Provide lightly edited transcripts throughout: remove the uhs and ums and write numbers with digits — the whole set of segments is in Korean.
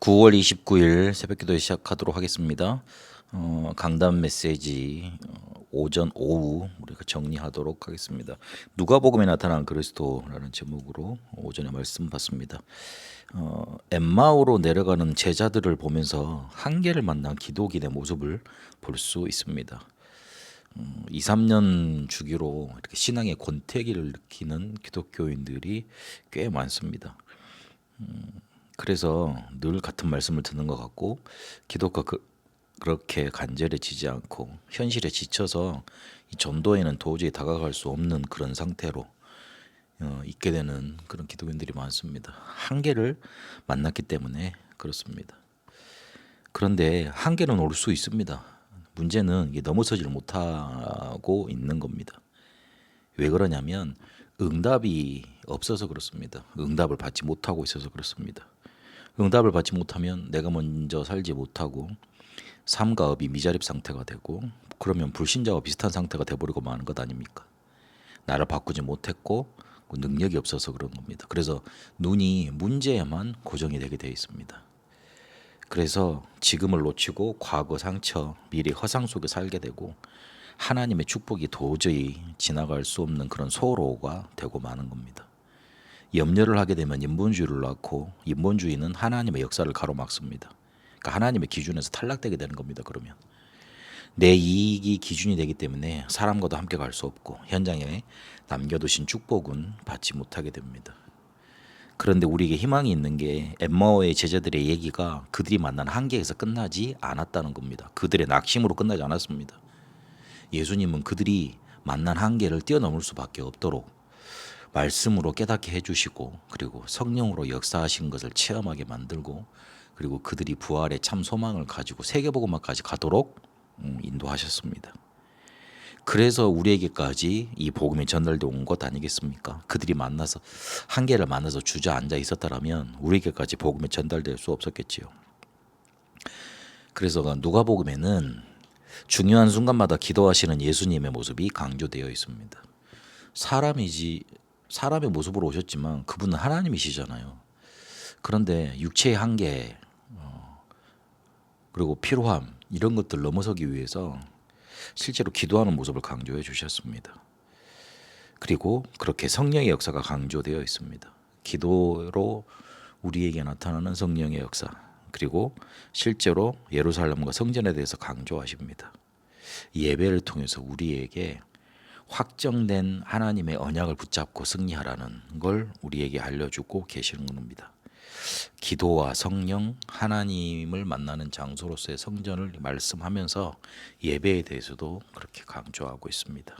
9월 29일 새벽기도 시작하도록 하겠습니다. 강단 메시지 오전 오후 우리가 정리하도록 하겠습니다. 누가복음에 나타난 그리스도라는 제목으로 오전에 말씀 받습니다. 엠마오로 내려가는 제자들을 보면서 한계를 만난 기독인의 모습을 볼 수 있습니다. 2, 3년 주기로 이렇게 신앙의 권태기를 느끼는 기독교인들이 꽤 많습니다. 그래서 늘 같은 말씀을 듣는 것 같고 기독과 그렇게 간절해지지 않고 현실에 지쳐서 이 전도에는 도저히 다가갈 수 없는 그런 상태로 있게 되는 그런 기독인들이 많습니다. 한계를 만났기 때문에 그렇습니다. 그런데 한계는 올 수 있습니다. 문제는 이게 넘어서지를 못하고 있는 겁니다. 왜 그러냐면 응답이 없어서 그렇습니다. 응답을 받지 못하고 있어서 그렇습니다. 응답을 받지 못하면 내가 먼저 살지 못하고 삶과 업이 미자립 상태가 되고 그러면 불신자와 비슷한 상태가 돼버리고 마는 것 아닙니까? 나를 바꾸지 못했고 능력이 없어서 그런 겁니다. 그래서 눈이 문제에만 고정이 되게 되어 있습니다. 그래서 지금을 놓치고 과거 상처, 미래 허상 속에 살게 되고 하나님의 축복이 도저히 지나갈 수 없는 그런 소로가 되고 마는 겁니다. 염려를 하게 되면 인본주의를 낳고 인본주의는 하나님의 역사를 가로막습니다. 그러니까 하나님의 기준에서 탈락되게 되는 겁니다. 그러면 내 이익이 기준이 되기 때문에 사람과도 함께 갈 수 없고 현장에 남겨두신 축복은 받지 못하게 됩니다. 그런데 우리에게 희망이 있는 게 엠마오의 제자들의 얘기가 그들이 만난 한계에서 끝나지 않았다는 겁니다. 그들의 낙심으로 끝나지 않았습니다. 예수님은 그들이 만난 한계를 뛰어넘을 수밖에 없도록 말씀으로 깨닫게 해주시고 그리고 성령으로 역사하신 것을 체험하게 만들고 그리고 그들이 부활의 참 소망을 가지고 세계복음화까지 가도록 인도하셨습니다. 그래서 우리에게까지 이 복음이 전달돼 온 것 아니겠습니까? 그들이 만나서 한계를 만나서 주저앉아 있었다라면 우리에게까지 복음이 전달될 수 없었겠지요. 그래서 누가복음에는 중요한 순간마다 기도하시는 예수님의 모습이 강조되어 있습니다. 사람의 모습으로 오셨지만 그분은 하나님이시잖아요. 그런데 육체의 한계 그리고 피로함 이런 것들 넘어서기 위해서 실제로 기도하는 모습을 강조해 주셨습니다. 그리고 그렇게 성령의 역사가 강조되어 있습니다. 기도로 우리에게 나타나는 성령의 역사 그리고 실제로 예루살렘과 성전에 대해서 강조하십니다. 예배를 통해서 우리에게 확정된 하나님의 언약을 붙잡고 승리하라는 걸 우리에게 알려주고 계시는 겁니다. 기도와 성령, 하나님을 만나는 장소로서의 성전을 말씀하면서 예배에 대해서도 그렇게 강조하고 있습니다.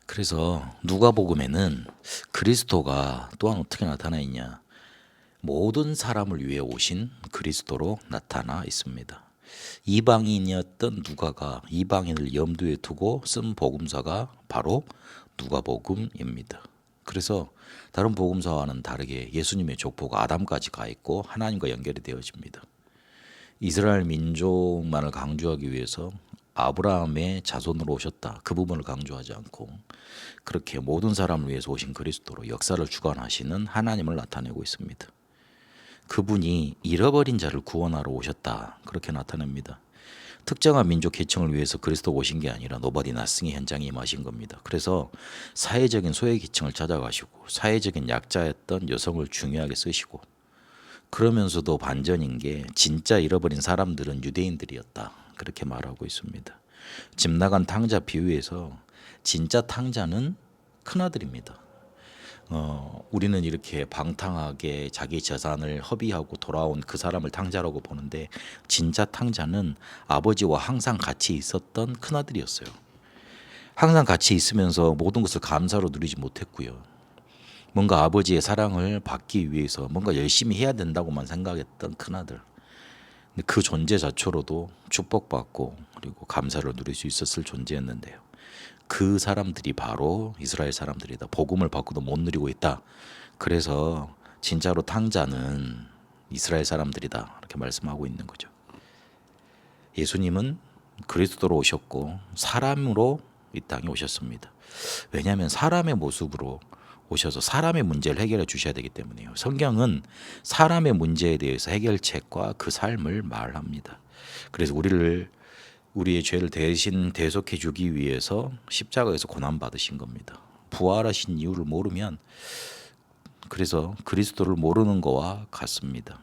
그래서 누가복음에는 그리스도가 또한 어떻게 나타나 있냐? 모든 사람을 위해 오신 그리스도로 나타나 있습니다. 이방인이었던 누가가 이방인을 염두에 두고 쓴 복음서가 바로 누가복음입니다. 그래서 다른 복음서와는 다르게 예수님의 족보가 아담까지 가 있고 하나님과 연결이 되어집니다. 이스라엘 민족만을 강조하기 위해서 아브라함의 자손으로 오셨다. 그 부분을 강조하지 않고 그렇게 모든 사람을 위해서 오신 그리스도로 역사를 주관하시는 하나님을 나타내고 있습니다. 그분이 잃어버린 자를 구원하러 오셨다. 그렇게 나타냅니다. 특정한 민족 계층을 위해서 그리스도가 오신 게 아니라 노바디 나싱의 현장에 임하신 겁니다. 그래서 사회적인 소외 계층을 찾아가시고 사회적인 약자였던 여성을 중요하게 쓰시고 그러면서도 반전인 게 진짜 잃어버린 사람들은 유대인들이었다. 그렇게 말하고 있습니다. 집 나간 탕자 비유에서 진짜 탕자는 큰아들입니다. 우리는 이렇게 방탕하게 자기 재산을 허비하고 돌아온 그 사람을 탕자라고 보는데 진짜 탕자는 아버지와 항상 같이 있었던 큰아들이었어요. 항상 같이 있으면서 모든 것을 감사로 누리지 못했고요. 뭔가 아버지의 사랑을 받기 위해서 뭔가 열심히 해야 된다고만 생각했던 큰아들. 근데 그 존재 자체로도 축복받고 그리고 감사를 누릴 수 있었을 존재였는데요. 그 사람들이 바로 이스라엘 사람들이다. 복음을 받고도 못 누리고 있다. 그래서 진짜로 탕자는 이스라엘 사람들이다. 이렇게 말씀하고 있는 거죠. 예수님은 그리스도로 오셨고 사람으로 이 땅에 오셨습니다. 왜냐하면 사람의 모습으로 오셔서 사람의 문제를 해결해 주셔야 되기 때문이에요. 성경은 사람의 문제에 대해서 해결책과 그 삶을 말합니다. 그래서 우리의 죄를 대신 대속해 주기 위해서 십자가에서 고난 받으신 겁니다. 부활하신 이유를 모르면 그래서 그리스도를 모르는 거와 같습니다.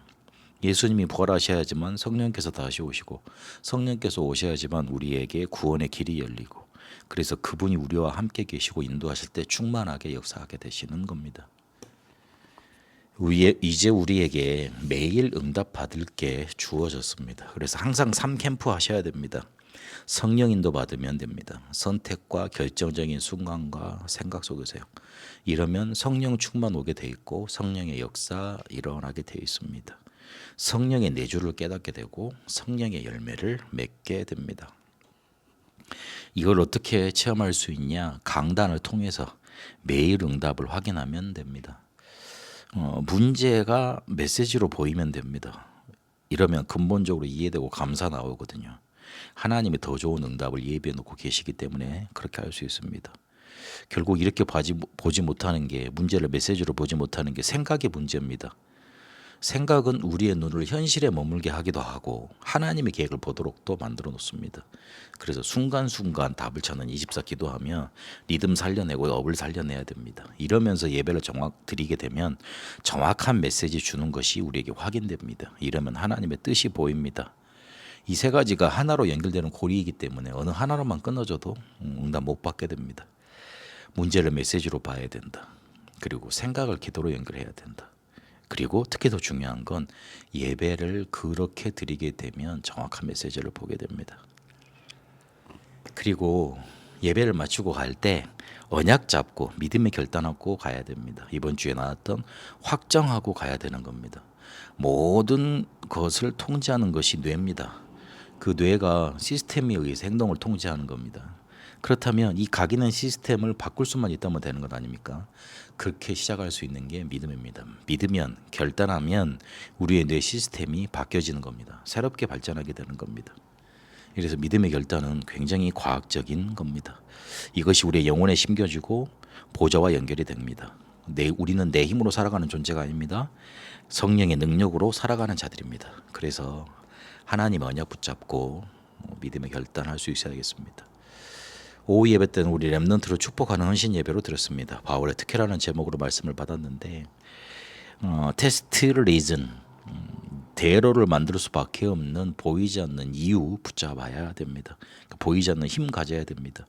예수님이 부활하셔야지만 성령께서 다시 오시고 성령께서 오셔야지만 우리에게 구원의 길이 열리고 그래서 그분이 우리와 함께 계시고 인도하실 때 충만하게 역사하게 되시는 겁니다. 이제 우리에게 매일 응답받을 게 주어졌습니다. 그래서 항상 3캠프 하셔야 됩니다. 성령 인도 받으면 됩니다. 선택과 결정적인 순간과 생각 속에서요. 이러면 성령 충만 오게 돼 있고 성령의 역사 일어나게 돼 있습니다. 성령의 내주를 깨닫게 되고 성령의 열매를 맺게 됩니다. 이걸 어떻게 체험할 수 있냐? 강단을 통해서 매일 응답을 확인하면 됩니다. 문제가 메시지로 보이면 됩니다. 이러면 근본적으로 이해되고 감사 나오거든요. 하나님이 더 좋은 응답을 예비해 놓고 계시기 때문에 그렇게 할 수 있습니다. 결국 이렇게 보지 못하는 게 문제를 메시지로 보지 못하는 게 생각의 문제입니다. 생각은 우리의 눈을 현실에 머물게 하기도 하고 하나님의 계획을 보도록 또 만들어 놓습니다. 그래서 순간순간 답을 찾는 24 기도하며 리듬 살려내고 업을 살려내야 됩니다. 이러면서 예배를 드리게 되면 정확한 메시지 주는 것이 우리에게 확인됩니다. 이러면 하나님의 뜻이 보입니다. 이 세 가지가 하나로 연결되는 고리이기 때문에 어느 하나로만 끊어져도 응답 못 받게 됩니다. 문제를 메시지로 봐야 된다. 그리고 생각을 기도로 연결해야 된다. 그리고 특히 더 중요한 건 예배를 그렇게 드리게 되면 정확한 메시지를 보게 됩니다. 그리고 예배를 마치고 갈 때 언약 잡고 믿음의 결단하고 가야 됩니다. 이번 주에 나왔던 확정하고 가야 되는 겁니다. 모든 것을 통제하는 것이 뇌입니다. 그 뇌가 시스템에 의해서 행동을 통제하는 겁니다. 그렇다면 이 각인한 시스템을 바꿀 수만 있다면 되는 것 아닙니까? 그렇게 시작할 수 있는 게 믿음입니다. 믿으면 결단하면 우리의 뇌 시스템이 바뀌어지는 겁니다. 새롭게 발전하게 되는 겁니다. 그래서 믿음의 결단은 굉장히 과학적인 겁니다. 이것이 우리의 영혼에 심겨지고 보좌와 연결이 됩니다. 우리는 내 힘으로 살아가는 존재가 아닙니다. 성령의 능력으로 살아가는 자들입니다. 그래서 하나님 언약 붙잡고 믿음의 결단할 수 있어야겠습니다. 오후 예배 때는 우리 렘넌트로 축복하는 헌신 예배로 드렸습니다. 바울의 특혜라는 제목으로 말씀을 받았는데 테스트 리즌 대로를 만들 수밖에 없는 보이지 않는 이유 붙잡아야 됩니다. 보이지 않는 힘 가져야 됩니다.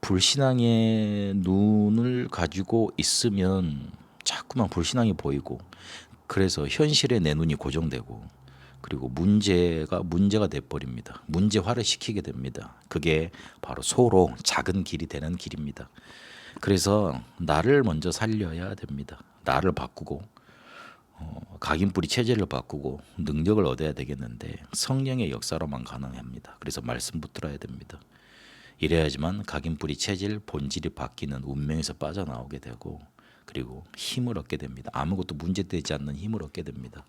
불신앙의 눈을 가지고 있으면 자꾸만 불신앙이 보이고 그래서 현실에 내 눈이 고정되고 그리고 문제가 돼버립니다. 문제화를 시키게 됩니다. 그게 바로 소로 작은 길이 되는 길입니다. 그래서 나를 먼저 살려야 됩니다. 나를 바꾸고 각인뿌리 체질을 바꾸고 능력을 얻어야 되겠는데 성령의 역사로만 가능합니다. 그래서 말씀 붙들어야 됩니다. 이래야지만 각인뿌리 체질 본질이 바뀌는 운명에서 빠져나오게 되고 그리고 힘을 얻게 됩니다. 아무것도 문제되지 않는 힘을 얻게 됩니다.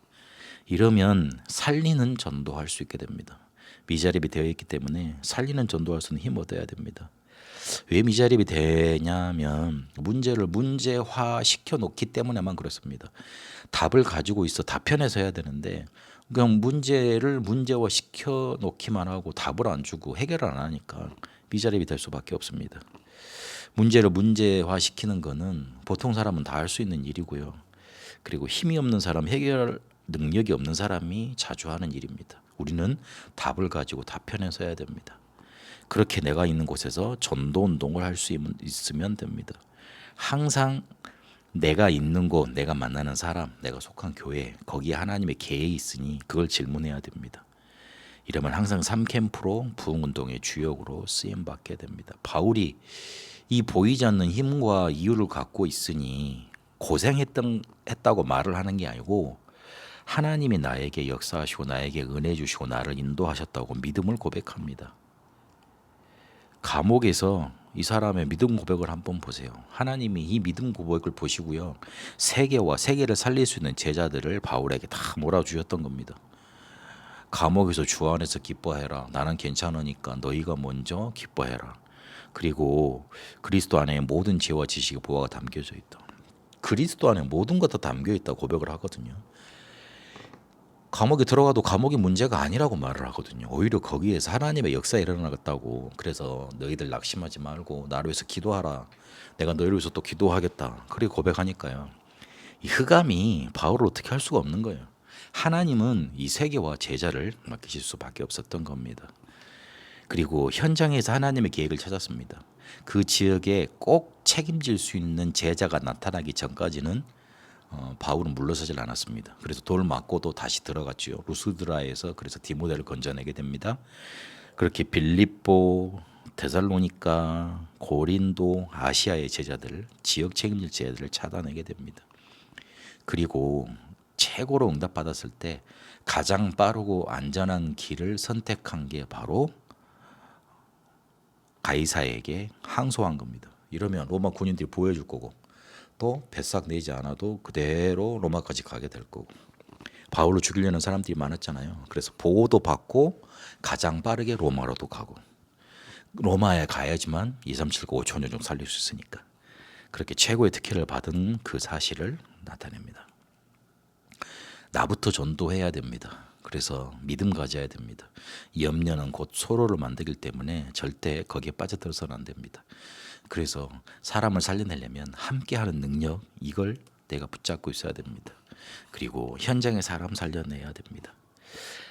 이러면 살리는 전도할 수 있게 됩니다. 미자립이 되어 있기 때문에 살리는 전도할 수 있는 힘을 얻어야 됩니다. 왜 미자립이 되냐면 문제를 문제화 시켜놓기 때문에만 그렇습니다. 답을 가지고 있어 답편에서 해야 되는데 그냥 문제를 문제화 시켜놓기만 하고 답을 안 주고 해결을 안 하니까 미자립이 될 수밖에 없습니다. 문제를 문제화 시키는 거는 보통 사람은 다 할 수 있는 일이고요. 그리고 힘이 없는 사람, 해결 능력이 없는 사람이 자주 하는 일입니다. 우리는 답을 가지고 답편에서 해야 됩니다. 그렇게 내가 있는 곳에서 전도 운동을 할 수 있으면 됩니다. 항상 내가 있는 곳, 내가 만나는 사람, 내가 속한 교회, 거기에 하나님의 계획이 있으니 그걸 질문해야 됩니다. 이러면 항상 3캠프로 부흥운동의 주역으로 쓰임받게 됩니다. 바울이 이 보이지 않는 힘과 이유를 갖고 있으니 고생했다고 말을 하는 게 아니고 하나님이 나에게 역사하시고 나에게 은혜 주시고 나를 인도하셨다고 믿음을 고백합니다. 감옥에서 이 사람의 믿음 고백을 한번 보세요. 하나님이 이 믿음 고백을 보시고요. 세계를 살릴 수 있는 제자들을 바울에게 다 몰아주셨던 겁니다. 감옥에서 주 안에서 기뻐해라. 나는 괜찮으니까 너희가 먼저 기뻐해라. 그리고 그리스도 안에 모든 지혜와 지식의 보화가 담겨져 있다. 그리스도 안에 모든 것 다 담겨 있다 고백을 하거든요. 감옥에 들어가도 감옥이 문제가 아니라고 말을 하거든요. 오히려 거기에서 하나님의 역사가 일어나겠다고. 그래서 너희들 낙심하지 말고 나를 위해서 기도하라. 내가 너희를 위해서 또 기도하겠다. 그렇게 고백하니까요. 이 흑암이 바울을 어떻게 할 수가 없는 거예요. 하나님은 이 세계와 제자를 맡기실 수밖에 없었던 겁니다. 그리고 현장에서 하나님의 계획을 찾았습니다. 그 지역에 꼭 책임질 수 있는 제자가 나타나기 전까지는 바울은 물러서질 않았습니다. 그래서 돌 맞고도 다시 들어갔지요. 루스드라에서 그래서 디모데를 건져내게 됩니다. 그렇게 빌립보, 데살로니가, 고린도, 아시아의 제자들, 지역 책임질 제자들을 찾아내게 됩니다. 그리고 최고로 응답받았을 때 가장 빠르고 안전한 길을 선택한 게 바로 가이사에게 항소한 겁니다. 이러면 로마 군인들이 보여줄 거고 또 배싹 내지 않아도 그대로 로마까지 가게 될 거고 바울로 죽이려는 사람들이 많았잖아요. 그래서 보호도 받고 가장 빠르게 로마로도 가고 로마에 가야지만 2, 3, 7, 9, 5천 년 정도 살릴 수 있으니까 그렇게 최고의 특혜를 받은 그 사실을 나타냅니다. 나부터 전도해야 됩니다. 그래서 믿음 가져야 됩니다. 염려는 곧 소로를 만들기 때문에 절대 거기에 빠져들어서는 안 됩니다. 그래서 사람을 살려내려면 함께하는 능력 이걸 내가 붙잡고 있어야 됩니다. 그리고 현장에 사람 살려내야 됩니다.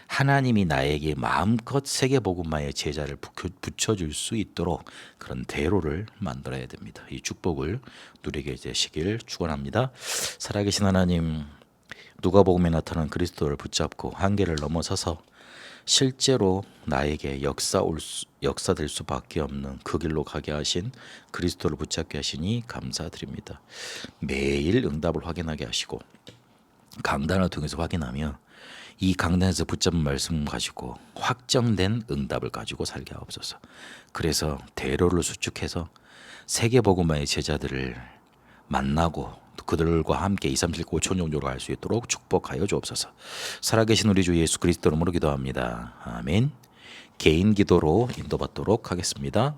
하나님이 나에게 마음껏 세계복음화의 제자를 붙여줄 수 있도록 그런 대로를 만들어야 됩니다. 이 축복을 누리게 되시길 축원합니다. 살아계신 하나님, 누가복음에 나타난 그리스도를 붙잡고 한계를 넘어서서 실제로 나에게 역사될 수밖에 없는 그 길로 가게 하신 그리스도를 붙잡게 하시니 감사드립니다. 매일 응답을 확인하게 하시고 강단을 통해서 확인하며 이 강단에서 붙잡은 말씀 가지고 확정된 응답을 가지고 살게 하옵소서. 그래서 대로를 수축해서 세계복음화의 제자들을 만나고 그들과 함께 2, 3, 7, 5천 정도로 갈 수 있도록 축복하여 주옵소서. 살아계신 우리 주 예수 그리스도 이름으로 기도합니다. 아멘. 개인 기도로 인도받도록 하겠습니다.